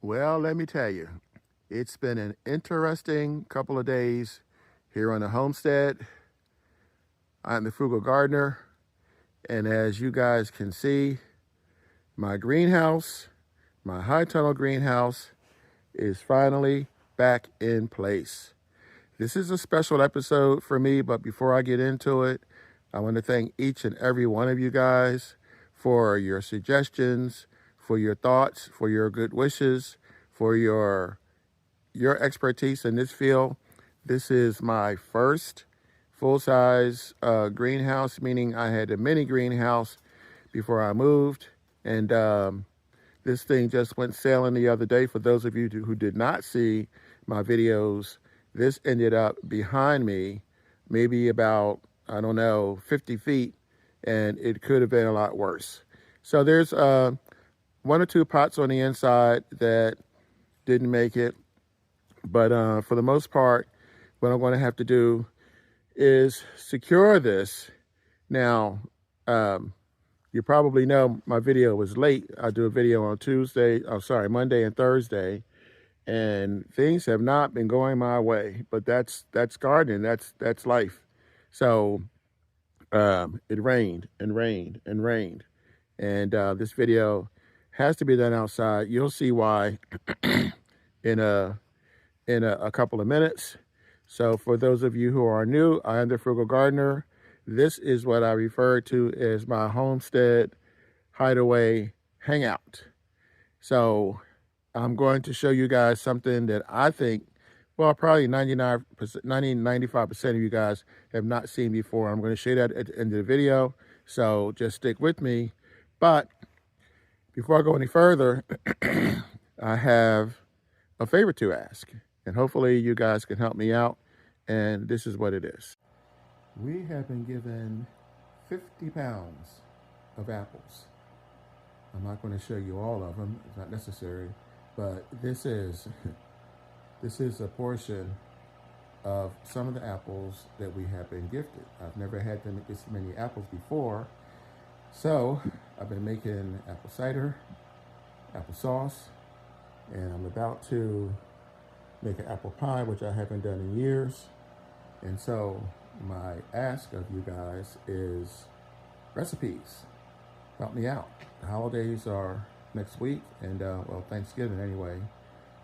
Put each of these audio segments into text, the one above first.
Well, let me tell you, it's been an interesting couple of days here on the homestead. I'm the frugal gardener, and as you guys can see, my greenhouse, my high tunnel greenhouse, is finally back in place. This is a special episode for me, but before I get into it, I want to thank each and every one of you guys for your suggestions, for your thoughts, for your good wishes, for your expertise in this field. This is my first full-size greenhouse, meaning I had a mini greenhouse before I moved. And this thing just went sailing the other day. For those of you who did not see my videos, this ended up behind me, maybe about, I don't know, 50 feet, and it could have been a lot worse. So there's one or two pots on the inside that didn't make it. But for the most part, what I'm going to have to do is secure this. Now, you probably know my video was late. I do a video on Monday and Thursday, and things have not been going my way. But that's gardening. That's life. So it rained and rained and rained, and this video has to be done outside. You'll see why in a couple of minutes. So for those of you who are new, I am the Frugal Gardener. This is what I refer to as my homestead hideaway hangout. So I'm going to show you guys something that I think, well, probably 95% of you guys have not seen before. I'm going to show you that at the end of the video. So just stick with me. But before I go any further, I have a favor to ask. And hopefully you guys can help me out. And this is what it is. We have been given 50 pounds of apples. I'm not going to show you all of them. It's not necessary. But this is a portion of some of the apples that we have been gifted. I've never had this many apples before. So I've been making apple cider, applesauce, and I'm about to make an apple pie, which I haven't done in years. And so my ask of you guys is recipes. Help me out. The holidays are next week, and well, Thanksgiving anyway.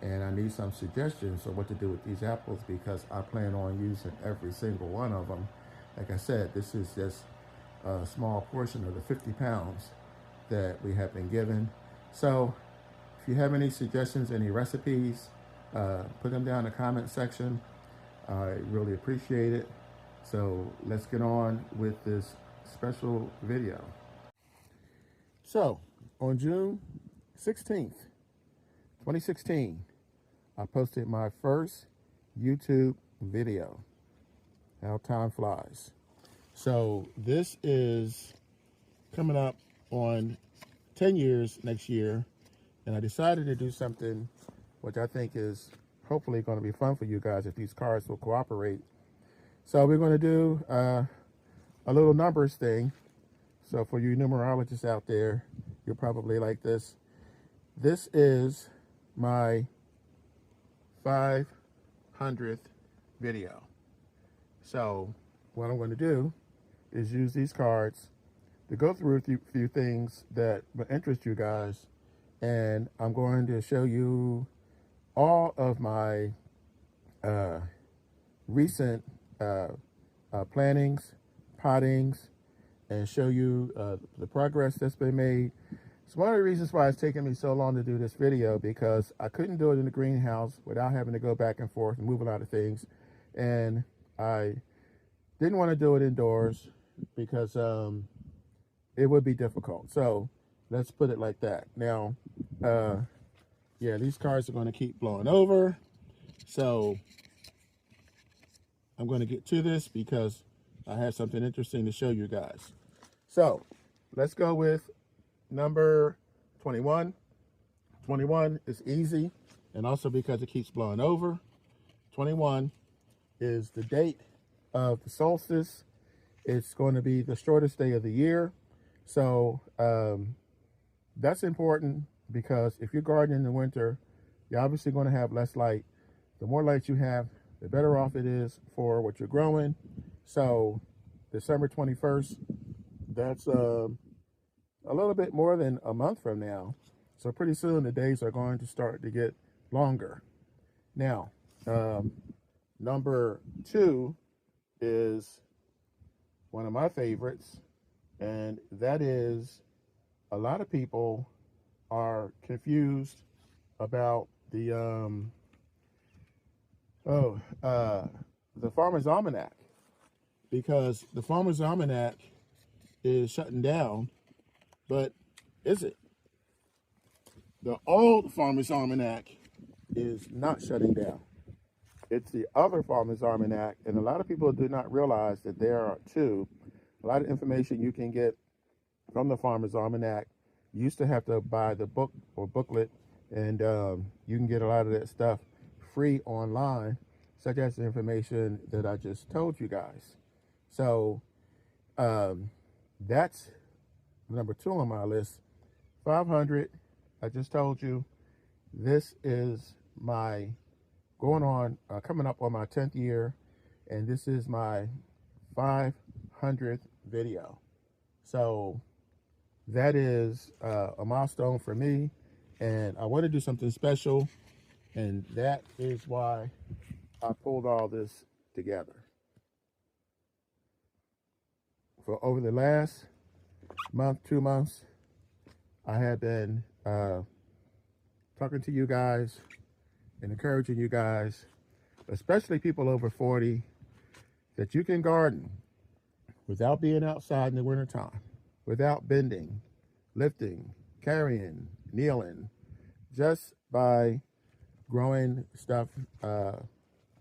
And I need some suggestions on what to do with these apples because I plan on using every single one of them. Like I said, this is just a small portion of the 50 pounds that we have been given. So if you have any suggestions, any recipes, put them down in the comment section. I really appreciate it. So let's get on with this special video. So on June 16th, 2016, I posted my first YouTube video. How time flies. So this is coming up on 10 years next year. And I decided to do something which I think is hopefully going to be fun for you guys if these cards will cooperate. So we're going to do a little numbers thing. So for you numerologists out there, you'll probably like this. This is my 500th video. So what I'm going to do is use these cards to go through a few things that will interest you guys. And I'm going to show you all of my recent plantings, pottings, and show you the progress that's been made. It's one of the reasons why it's taken me so long to do this video, because I couldn't do it in the greenhouse without having to go back and forth and move a lot of things. And I didn't want to do it indoors because it would be difficult. So let's put it like that. Now, yeah, these cards are going to keep blowing over. So I'm going to get to this because I have something interesting to show you guys. So let's go with number 21. 21 is easy, and also because it keeps blowing over. 21 is the date of the solstice. It's going to be the shortest day of the year. So that's important because if you're gardening in the winter, you're obviously going to have less light. The more light you have, the better off it is for what you're growing. So December 21st, that's a little bit more than a month from now. So pretty soon the days are going to start to get longer. Now, number 2 is one of my favorites, and that is a lot of people are confused about the Farmer's Almanac, because the Farmer's Almanac is shutting down. But is it? The old Farmer's Almanac is not shutting down. It's the other Farmer's Almanac, and a lot of people do not realize that there are two. A lot of information you can get from the Farmer's Almanac. You used to have to buy the book or booklet, and you can get a lot of that stuff free online, such as the information that I just told you guys. So that's number 2 on my list. 500, I just told you, this is my coming up on my 10th year, and this is my 500th video. So that is a milestone for me, and I want to do something special, and that is why I pulled all this together. For over the last month, 2 months, I have been talking to you guys and encouraging you guys, especially people over 40, that you can garden without being outside in the wintertime, without bending, lifting, carrying, kneeling, just by growing stuff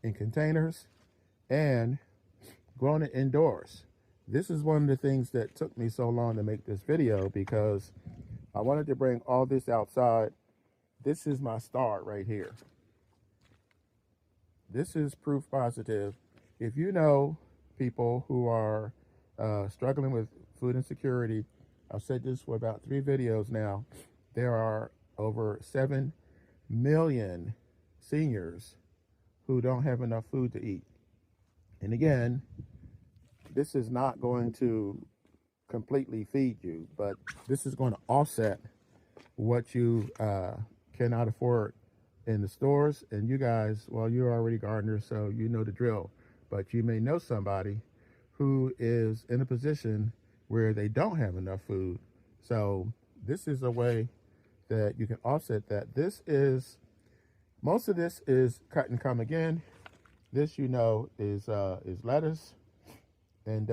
in containers and growing it indoors. This is one of the things that took me so long to make this video, because I wanted to bring all this outside. This is my start right here. This is proof positive. If you know people who are struggling with food insecurity, I've said this for about 3 videos now, there are over 7 million seniors who don't have enough food to eat. And again, this is not going to completely feed you, but this is going to offset what you cannot afford in the stores. And you guys, well, you're already gardeners, so you know the drill, but you may know somebody who is in a position where they don't have enough food. So this is a way that you can offset that. This is, most of this is cut and come again. This, you know, is lettuce, and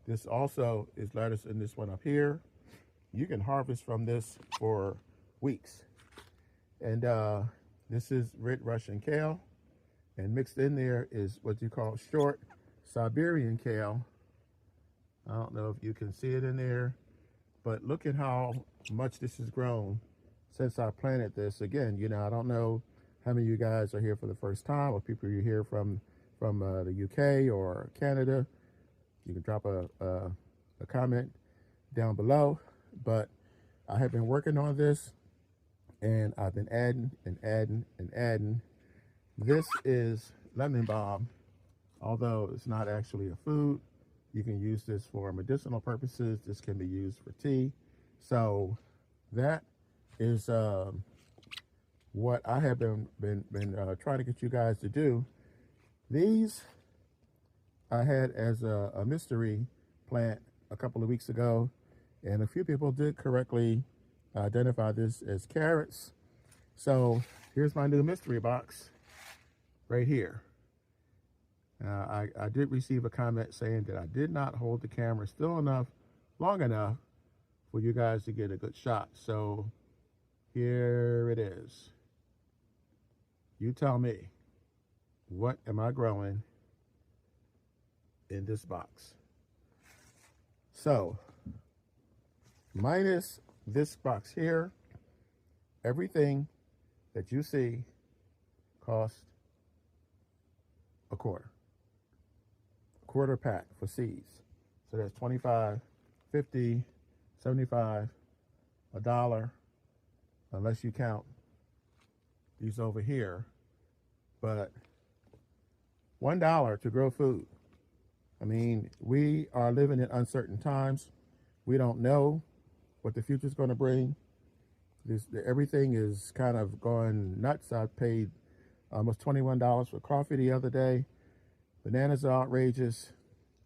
this also is lettuce in this one up here. You can harvest from this for weeks. And this is red Russian kale, and mixed in there is what you call short Siberian kale. I don't know if you can see it in there, but look at how much this has grown since I planted this. Again, you know, I don't know how many of you guys are here for the first time, or people you hear from the UK or Canada. You can drop a comment down below, but I have been working on this, and I've been adding and adding and adding. This is lemon balm. Although it's not actually a food, you can use this for medicinal purposes. This can be used for tea. So that is what I have been trying to get you guys to do. These I had as a mystery plant a couple of weeks ago, and a few people did correctly identify this as carrots. So here's my new mystery box right here. I did receive a comment saying that I did not hold the camera long enough for you guys to get a good shot. So here it is. You tell me, what am I growing in this box? So minus this box here, everything that you see cost a quarter pack for seeds. So that's 25, 50, 75, $1, unless you count these over here, but $1 to grow food. I mean, we are living in uncertain times. We don't know what the future is going to bring. Everything is kind of going nuts. I paid almost $21 for coffee the other day. Bananas are outrageous.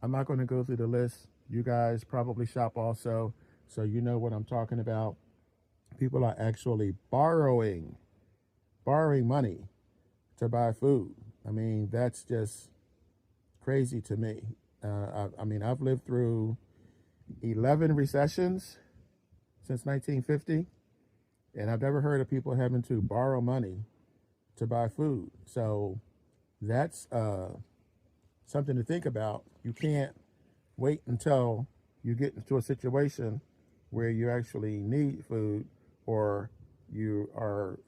I'm not going to go through the list. You guys probably shop also, so you know what I'm talking about. People are actually borrowing money to buy food. I mean, that's just crazy to me. I mean, I've lived through 11 recessions since 1950, and I've never heard of people having to borrow money to buy food. So that's something to think about. You can't wait until you get into a situation where you actually need food, or you are,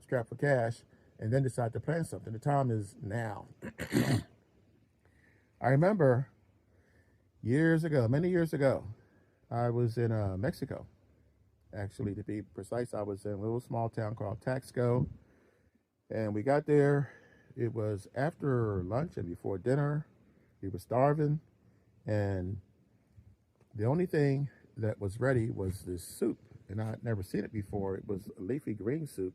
strapped for cash, and then decide to plan something. The time is now. I remember years ago, many years ago, I was in Mexico. Actually, to be precise, I was in a little small town called Taxco, and we got there. It was after lunch and before dinner. We were starving, and the only thing that was ready was this soup, and I'd never seen it before. It was a leafy green soup.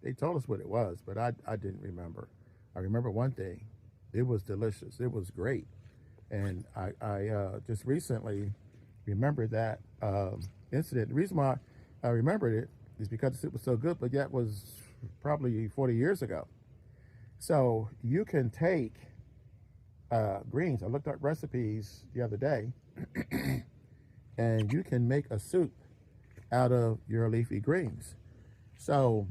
They told us what it was, but I didn't remember. I remember one thing. It was delicious. It was great. And I just recently remembered that incident. The reason why I remembered it is because the soup was so good, but that was probably 40 years ago. So you can take greens. I looked up recipes the other day, and you can make a soup out of your leafy greens. So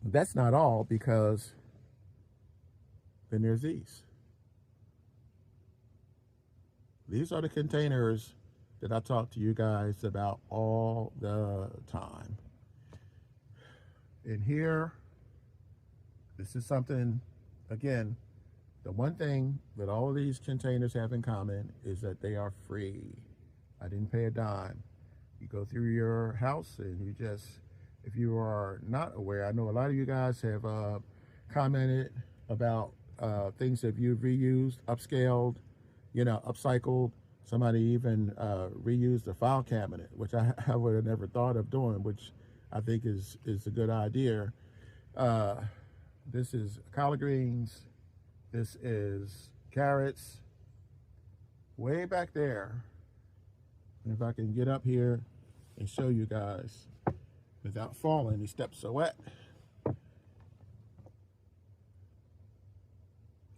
that's not all, because then there's these. These are the containers that I talk to you guys about all the time. In here, this is something, again, the one thing that all of these containers have in common is that they are free. I didn't pay a dime. You go through your house and you just, if you are not aware, I know a lot of you guys have commented about things that you've reused, upscaled, upcycled. Somebody even reused a file cabinet, which I would have never thought of doing, which I think is a good idea. This is collard greens. This is carrots. Way back there, if I can get up here and show you guys without falling, these steps are wet.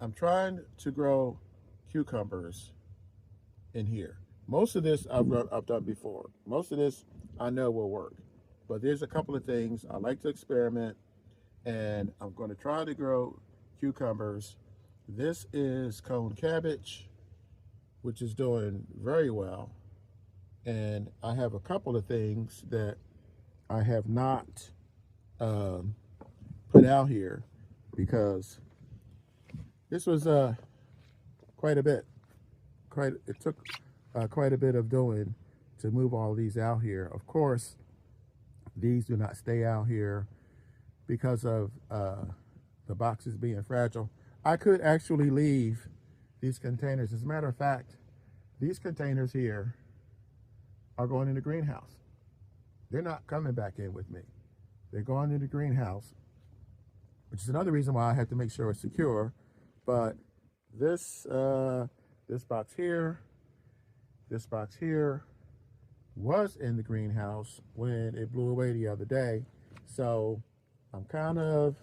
I'm trying to grow cucumbers in here. Most of this I've done before. Most of this I know will work. But there's a couple of things I like to experiment, and I'm going to try to grow cucumbers. This is cone cabbage, which is doing very well. And I have a couple of things that I have not put out here, because this was quite a bit. It took quite a bit of doing to move all these out here. Of course, these do not stay out here because of the boxes being fragile. I could actually leave these containers. As a matter of fact, these containers here are going in the greenhouse. They're not coming back in with me. They're going in the greenhouse, which is another reason why I have to make sure it's secure. But this box here, this box here was in the greenhouse when it blew away the other day. So I'm kind of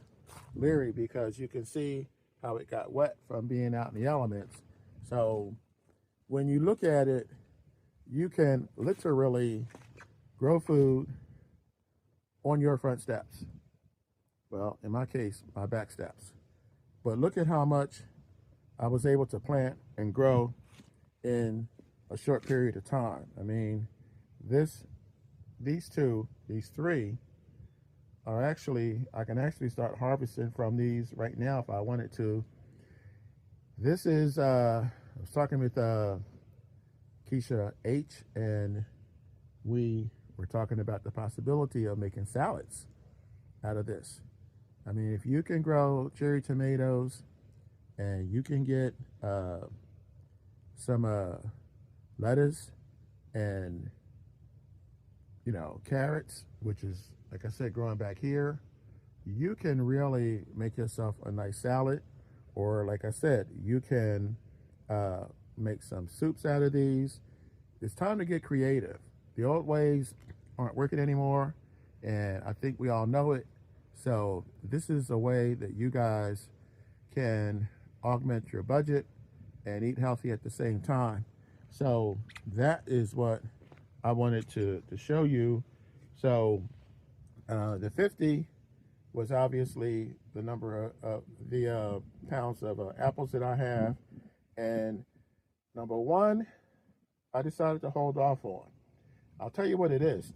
leery, because you can see how it got wet from being out in the elements. So when you look at it, you can literally grow food on your front steps. Well, in my case, my back steps. But look at how much I was able to plant and grow in a short period of time. I mean, these three are actually, I can actually start harvesting from these right now if I wanted to. This is, I was talking with Keisha H, and we were talking about the possibility of making salads out of this. I mean, if you can grow cherry tomatoes and you can get some lettuce and, carrots, which is, like I said, growing back here, you can really make yourself a nice salad. Or, like I said, you can make some soups out of these. It's time to get creative. The old ways aren't working anymore, and I think we all know it. So this is a way that you guys can augment your budget and eat healthy at the same time. So that is what I wanted to show you. So the 50 was obviously the number of the pounds of apples that I have. And number one, I decided to hold off on. I'll tell you what it is.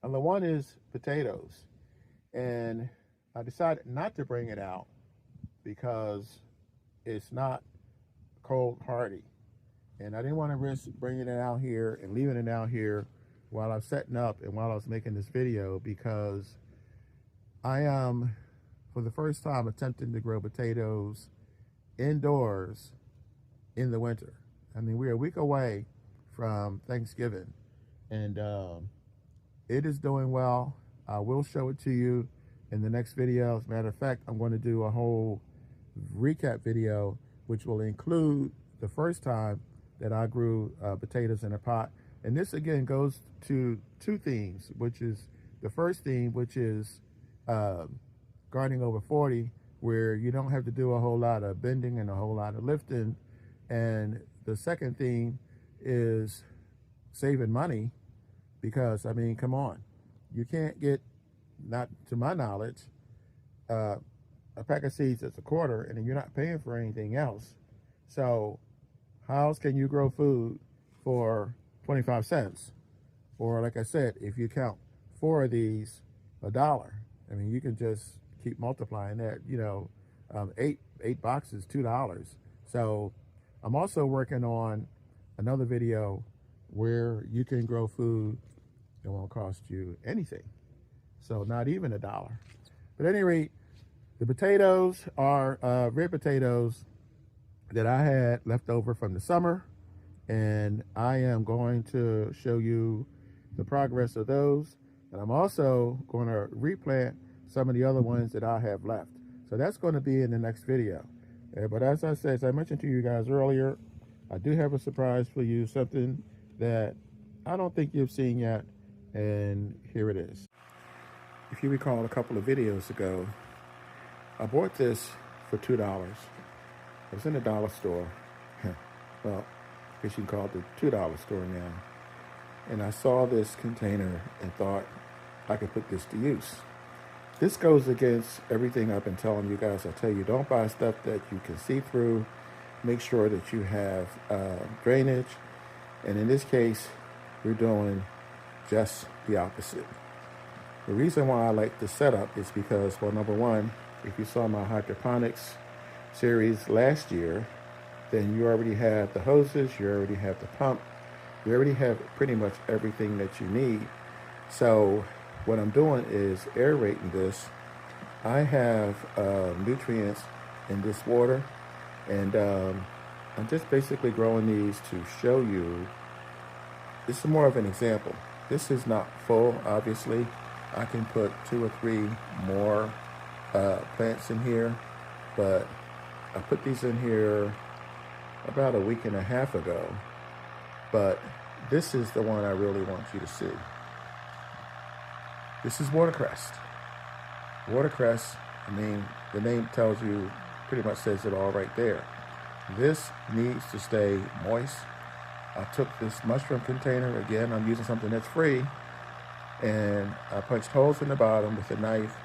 Number one is potatoes. And I decided not to bring it out because it's not cold hardy. And I didn't want to risk bringing it out here and leaving it out here while I was setting up and while I was making this video, because I am, for the first time, attempting to grow potatoes indoors in the winter. I mean, we're a week away from Thanksgiving, and it is doing well. I will show it to you in the next video. As a matter of fact, I'm going to do a whole recap video, which will include the first time that I grew potatoes in a pot. And this again goes to two themes, which is the first theme, which is gardening over 40, where you don't have to do a whole lot of bending and a whole lot of lifting. And the second theme is saving money, because, I mean, come on, you can't get, not to my knowledge, a pack of seeds that's $1.25, and then you're not paying for anything else. So how else can you grow food for 25 cents? Or, like I said, if you count 4 of these, $1. I mean, you can just keep multiplying that. Eight boxes, $2. So I'm also working on another video where you can grow food that won't cost you anything. So not even $1. But at any rate, the potatoes are red potatoes that I had left over from the summer, and I am going to show you the progress of those. And I'm also going to replant some of the other ones that I have left. So that's going to be in the next video. But as I said, as I mentioned to you guys earlier, I do have a surprise for you, something that I don't think you've seen yet, and here it is. If you recall, a couple of videos ago, I bought this for $2. It was in the dollar store. Well, I guess you can call it the $2 store now. And I saw this container and thought I could put this to use. This goes against everything I've been telling you guys. I tell you, don't buy stuff that you can see through. Make sure that you have drainage. And in this case, we're doing just the opposite. The reason why I like this setup is because, well, number one, if you saw my hydroponics series last year, then you already have the hoses, you already have the pump, you already have pretty much everything that you need. So what I'm doing is aerating this. I have nutrients in this water, and I'm just basically growing these to show you. This is more of an example. This is not full, obviously. I can put 2 or 3 more plants in here, but I put these in here about a week and a half ago. But this is the one I really want you to see. This is watercress. Watercress, I mean, the name tells you, pretty much says it all right there. This needs to stay moist. I took this mushroom container, again, I'm using something that's free, and I punched holes in the bottom with a knife,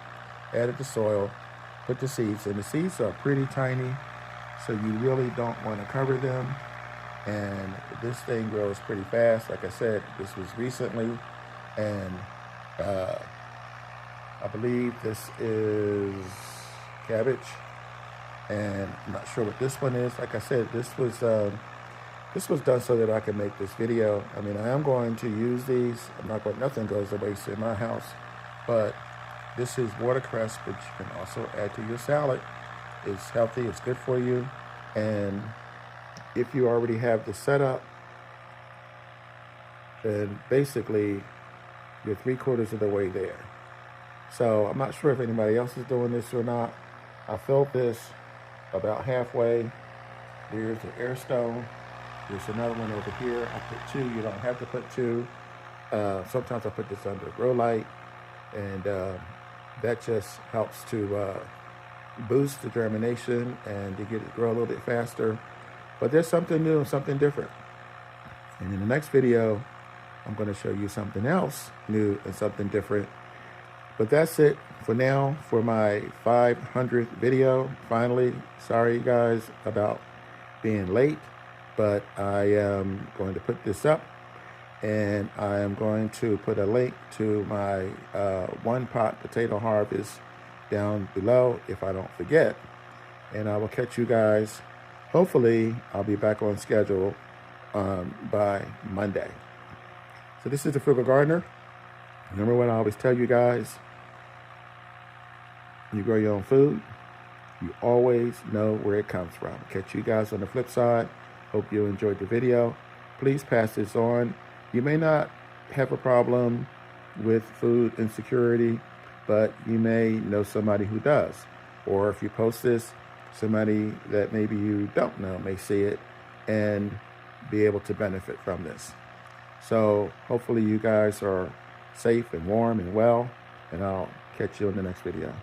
added the soil, put the seeds, and the seeds are pretty tiny, so you really don't want to cover them. And this thing grows pretty fast. Like I said, this was recently, and I believe this is cabbage, and I'm not sure what this one is. Like I said, this was done so that I could make this video. I mean, I am going to use these. I'm not going, nothing goes to waste in my house, but This is watercress, but you can also add to your salad. It's healthy, it's good for you. And if you already have the setup, then basically you're 3/4 of the way there. So I'm not sure if anybody else is doing this or not. I filled this about halfway. There's the air stone. There's another one over here. I put 2. You don't have to put 2. Sometimes I put this under a grow light, and that just helps to boost the germination and to get it grow a little bit faster. But there's something new and something different. And in the next video, I'm going to show you something else new and something different. But that's it for now for my 500th video. Finally, sorry guys about being late, but I am going to put this up, and I am going to put a link to my one pot potato harvest down below if I don't forget. And I will catch you guys. Hopefully, I'll be back on schedule by Monday. So this is the Frugal Gardener. Remember what I always tell you guys: you grow your own food, you always know where it comes from. Catch you guys on the flip side. Hope you enjoyed the video. Please pass this on. You may not have a problem with food insecurity, but you may know somebody who does. Or if you post this, somebody that maybe you don't know may see it and be able to benefit from this. So hopefully you guys are safe and warm and well, and I'll catch you in the next video.